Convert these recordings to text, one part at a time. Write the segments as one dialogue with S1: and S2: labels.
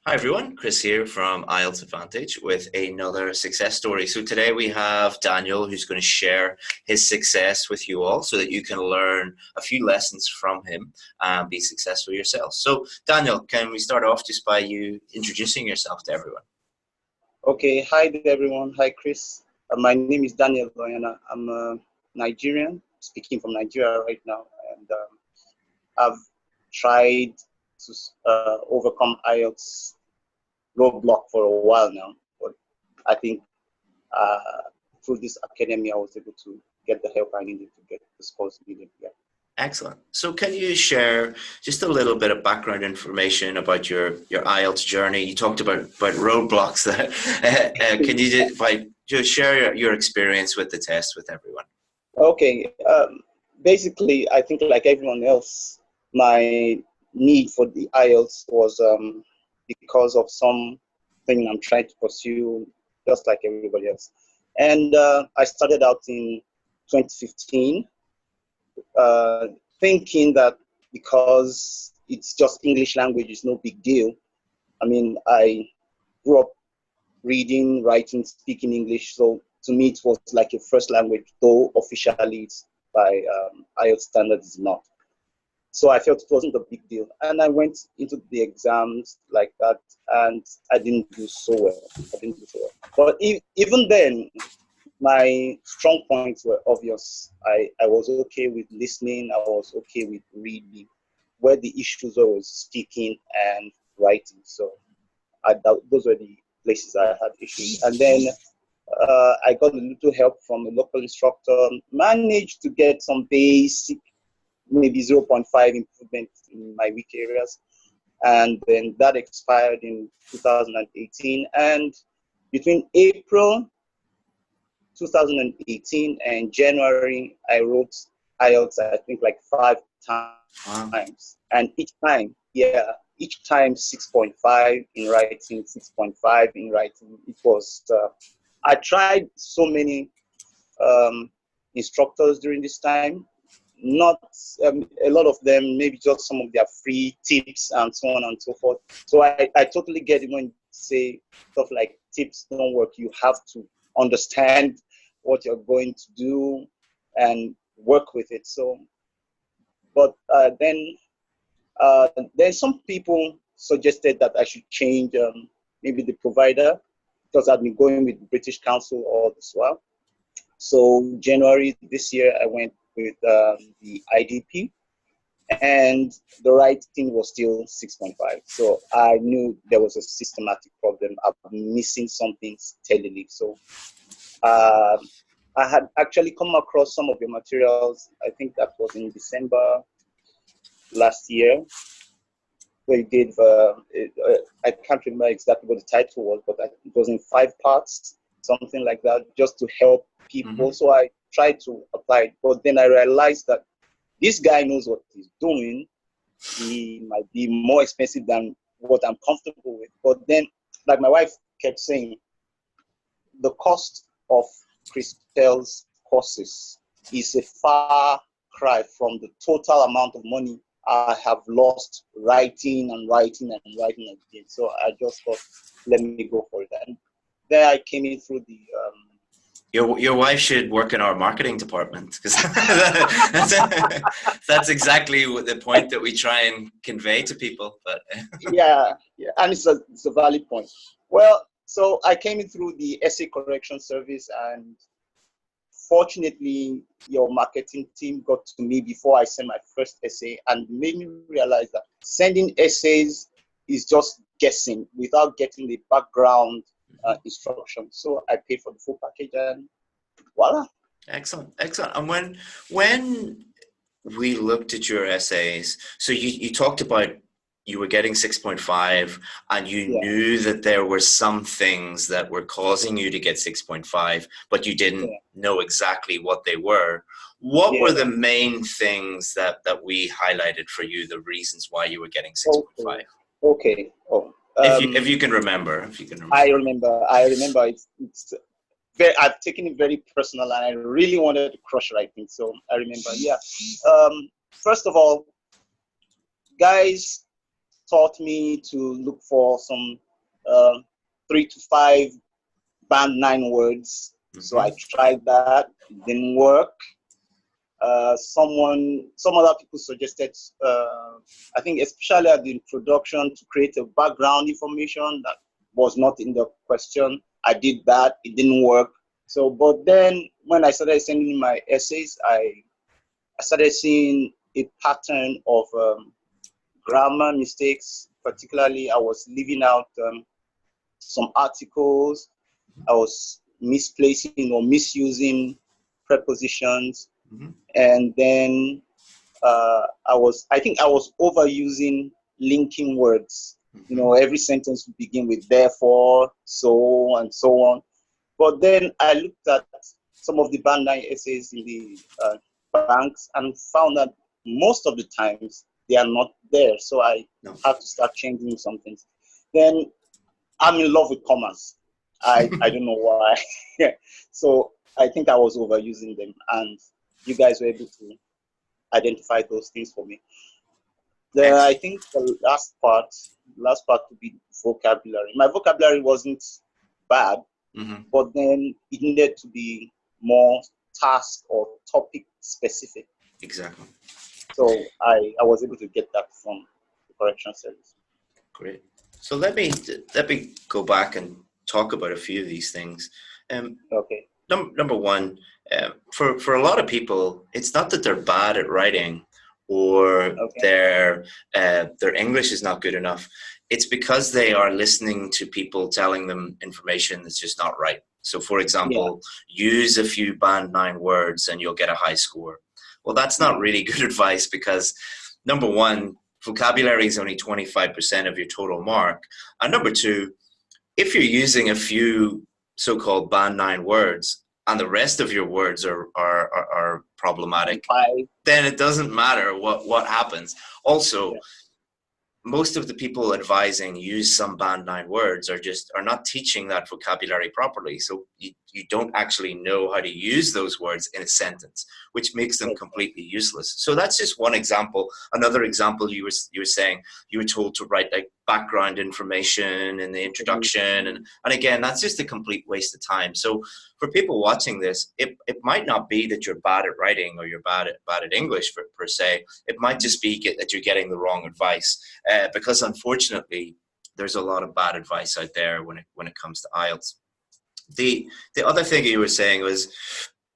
S1: Hi everyone, Chris here from IELTS Advantage with another success story. So today we have Daniel who's going to share his success with you all so that you can learn a few lessons from him and be successful yourself. So Daniel, can we start off just by you introducing yourself to everyone?
S2: Okay, hi there everyone. Hi Chris. My name is Daniel Loyana. I'm a Nigerian, speaking from Nigeria right now, and I've tried to overcome IELTS roadblock for a while now, but I think uh, through this academy I was able to get the help I needed to get the scores needed. Yeah.
S1: Excellent. So can you share just a little bit of background information about your IELTS journey? You talked about roadblocks. Can you just share your experience with the test with everyone?
S2: Okay. Basically, I think like everyone else, my need for the IELTS was because of something I'm trying to pursue, just like everybody else. And I started out in 2015, uh, thinking that because it's just English language, it's no big deal. I mean, I grew up reading, writing, speaking English. So to me, it was like a first language, though officially it's by IELTS standards is not. So I felt it wasn't a big deal. And I went into the exams like that, and I didn't do so well. I didn't do so well. But even then, my strong points were obvious. I was okay with listening. I was okay with reading. Where the issues were was speaking and writing. So those were the places I had issues. And then I got a little help from a local instructor, managed to get some basic, maybe zero point 0.5 improvement in my weak areas. And then that expired in 2018. And between April 2018 and January, I wrote IELTS, I think like 5 times.
S1: Wow.
S2: And each time 6.5 in writing, 6.5 in writing. It was, I tried so many instructors during this time, not a lot of them, maybe just some of their free tips and so on and so forth. So I totally get it when you say stuff like tips don't work. You have to understand what you're going to do and work with it. So, but then some people suggested that I should change maybe the provider because I've been going with British Council all this while. So January this year, I went with the IDP, and the writing was still 6.5. So I knew there was a systematic problem. I'm missing something steadily. So I had actually come across some of your materials. I think that was in December last year, where you gave, I can't remember exactly what the title was, but it was in 5 parts, something like that, just to help people. Mm-hmm. So I tried to apply it, but then I realized that this guy knows what he's doing. He might be more expensive than what I'm comfortable with. But then, like my wife kept saying, the cost of Christel's courses is a far cry from the total amount of money I have lost writing and writing and writing again. So I just thought, let me go for it. And then I came in through the
S1: Your wife should work in our marketing department, because that's exactly the point that we try and convey to people. But
S2: yeah, and it's a valid point. Well, so I came in through the essay correction service, and fortunately, your marketing team got to me before I sent my first essay and made me realize that sending essays is just guessing without getting the background instruction. So I paid for the full package, and voila.
S1: Excellent, excellent. And when we looked at your essays, so you talked about you were getting 6.5 and you knew that there were some things that were causing you to get 6.5, but you didn't know exactly what they were. What were the main things that we highlighted for you, the reasons why you were getting 6.5?
S2: Okay. Oh,
S1: if you can remember.
S2: I remember. It's very, I've taken it very personal, and I really wanted to crush writing. So I remember. Yeah. First of all, guys, taught me to look for some 3 to 5 band 9 words. So I tried that. It didn't work. Some other people suggested, I think especially at the introduction, to create a background information that was not in the question. I did that. It didn't work. So, but then when I started sending my essays, I started seeing a pattern of grammar mistakes. Particularly, I was leaving out some articles. I was misplacing or misusing prepositions. And then I think I was overusing linking words. You know, every sentence would begin with therefore, so, and so on. But then I looked at some of the band 9 essays in the banks and found that most of the times they are not there. So I had to start changing some things. Then I'm in love with commas. I don't know why. So I think I was overusing them, and you guys were able to identify those things for me. I think the last part would be vocabulary. My vocabulary wasn't bad, but then it needed to be more task or topic specific.
S1: Exactly.
S2: So I was able to get that from the correction service.
S1: Great. So let me go back and talk about a few of these things.
S2: Okay.
S1: Number one, for a lot of people, it's not that they're bad at writing or their English is not good enough. It's because they are listening to people telling them information that's just not right. So, for example, use a few band 9 words and you'll get a high score. Well, that's not really good advice, because number one, vocabulary is only 25% of your total mark. And number two, if you're using a few so-called band 9 words and the rest of your words are problematic, then it doesn't matter what happens. Also, most of the people advising use some band 9 words are not teaching that vocabulary properly. So you don't actually know how to use those words in a sentence, which makes them completely useless. So that's just one example. Another example, you were saying you were told to write like background information in the introduction, and again, that's just a complete waste of time. So for people watching this, it might not be that you're bad at writing or you're bad at English per se. It might just be that you're getting the wrong advice, because unfortunately there's a lot of bad advice out there when it comes to IELTS. The other thing you were saying was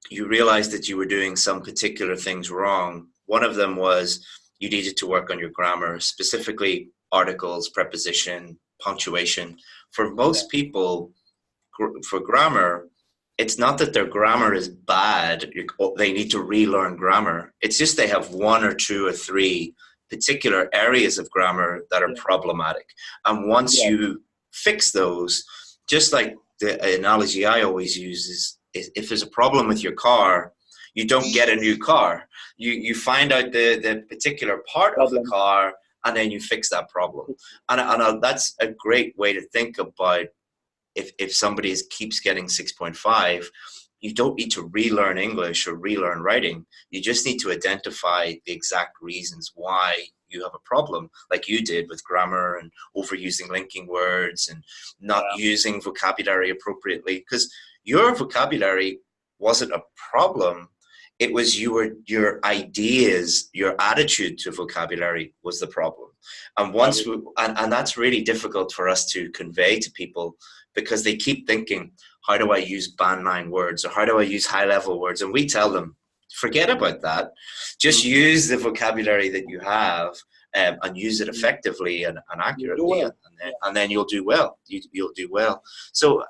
S1: you realized that you were doing some particular things wrong. One of them was you needed to work on your grammar, specifically articles, preposition, punctuation. For most people, for grammar, it's not that their grammar is bad. They need to relearn grammar. It's just they have 1 or 2 or 3 particular areas of grammar that are problematic. And once you fix those, just like the analogy I always use is, if there's a problem with your car, you don't get a new car. You find out the particular part of the car, and then you fix that problem. And that's a great way to think about if somebody keeps getting 6.5, you don't need to relearn English or relearn writing. You just need to identify the exact reasons why you have a problem, like you did with grammar and overusing linking words and not using vocabulary appropriately. Because your vocabulary wasn't a problem. It was your ideas, your attitude to vocabulary was the problem. And and that's really difficult for us to convey to people, because they keep thinking, how do I use band 9 words, or how do I use high level words? And we tell them, forget about that. Just use the vocabulary that you have, and use it effectively and accurately, and then you'll do well. You'll do well. So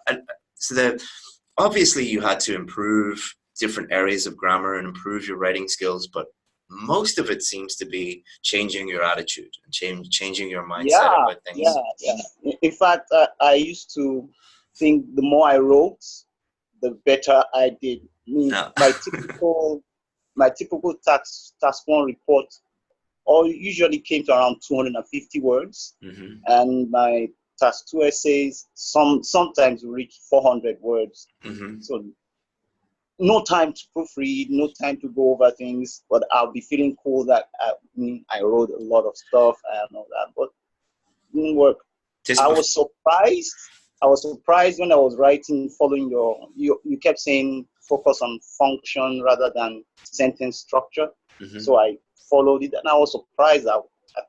S1: obviously you had to improve different areas of grammar and improve your writing skills, but most of it seems to be changing your attitude and changing your mindset about things.
S2: In fact, I used to think the more I wrote, the better I did. My typical task 1 report usually came to around 250 words, and my task 2 essays sometimes reach 400 words. So no time to proofread, no time to go over things, but I'll be feeling cool that I wrote a lot of stuff and all that. But didn't work. I was surprised. I was surprised when I was writing, following you kept saying focus on function rather than sentence structure. So I followed it, and I was surprised I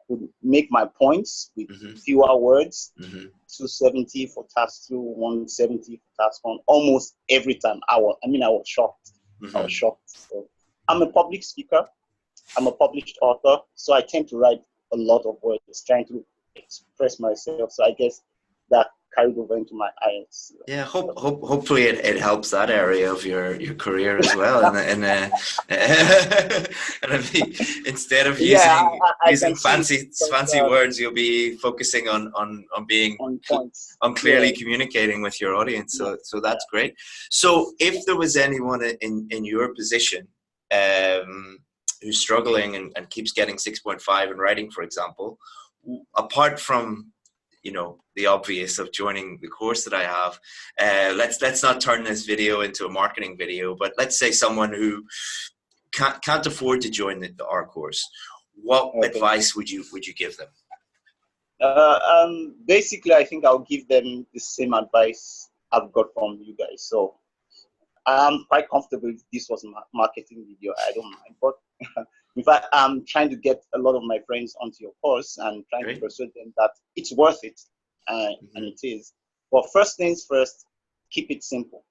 S2: could make my points with fewer words. 270 for task 2, 170 for task 1, almost every time. I was shocked. I was shocked. So I'm a public speaker. I'm a published author, so I tend to write a lot of words, trying to express myself. So I guess that carried over into my IELTS.
S1: Yeah, hopefully it helps that area of your career as well. And I mean, instead of using fancy words, you'll be focusing on being on clearly communicating with your audience. So that's great. So if there was anyone in your position who's struggling and keeps getting 6.5 in writing, for example, apart from the obvious of joining the course that I have, let's not turn this video into a marketing video, but let's say someone who can't afford to join our course. What advice would you give them?
S2: Basically, I think I'll give them the same advice I've got from you guys. So I'm quite comfortable if this was a marketing video. I don't mind, but in fact, I'm trying to get a lot of my friends onto your course and trying to persuade them that it's worth it, and it is. But first things first, keep it simple.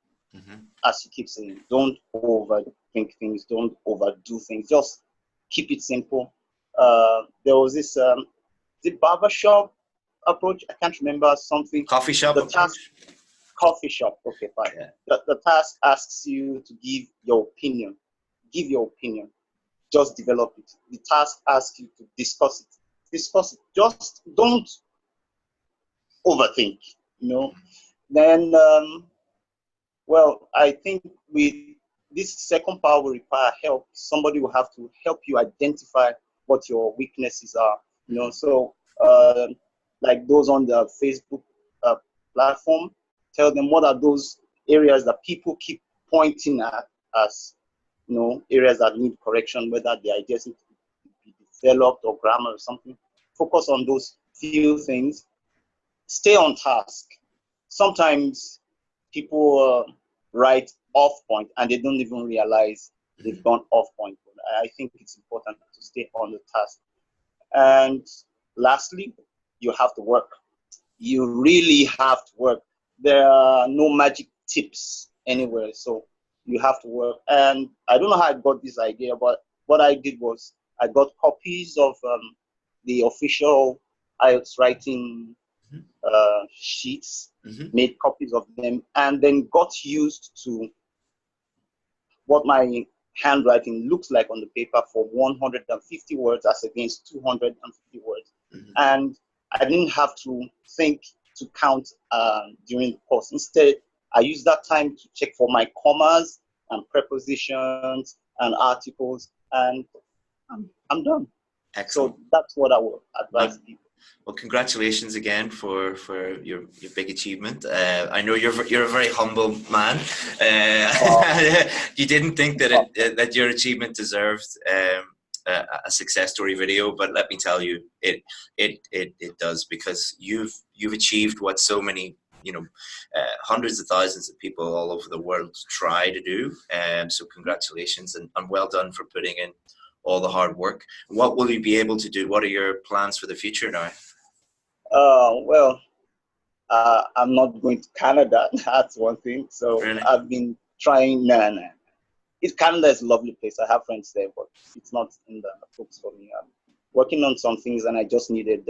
S2: As you keep saying, don't overthink things, don't overdo things. Just keep it simple. There was this the barbershop approach. I can't remember something.
S1: Coffee shop.
S2: Coffee shop. Okay, fine. Yeah. The task asks you to give your opinion. Give your opinion. Just develop it. The task asks you to discuss it. Discuss it. Just don't overthink. Then, well, I think with this second part will require help. Somebody will have to help you identify what your weaknesses are. So like those on the Facebook platform, tell them what are those areas that people keep pointing at as areas that need correction, whether the ideas need to be developed or grammar or something. Focus on those few things. Stay on task. Sometimes people write off point and they don't even realize they've gone off point. I think it's important to stay on the task. And lastly, you have to work. You really have to work. There are no magic tips anywhere. So you have to work. And I don't know how I got this idea, but what I did was I got copies of the official IELTS writing sheets, made copies of them, and then got used to what my handwriting looks like on the paper for 150 words as against 250 words. And I didn't have to think to count during the course. Instead, I used that time to check for my commas and prepositions and articles, and I'm done.
S1: Excellent.
S2: So that's what I would advise people.
S1: Well, congratulations again for your big achievement. I know you're a very humble man. You didn't think that your achievement deserved a success story video, but let me tell you, it does, because you've achieved what so many hundreds of thousands of people all over the world try to do. So congratulations, and well done for putting in all the hard work. What will you be able to do? What are your plans for the future now?
S2: Well, I'm not going to Canada. That's one thing. So really? I've been trying. Canada is a lovely place. I have friends there, but it's not in the books for me. I'm working on some things, and I just needed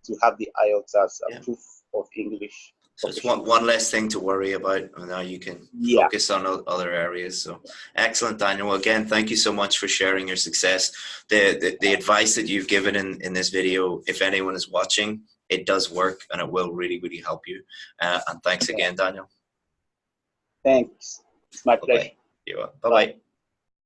S2: to have the IELTS as a proof of English.
S1: So it's one less thing to worry about, and now you can focus on other areas. So excellent, Daniel. Well, again, thank you so much for sharing your success. The advice that you've given in this video, if anyone is watching, it does work, and it will really, really help you. And thanks again, Daniel.
S2: Thanks. It's my pleasure.
S1: Bye-bye.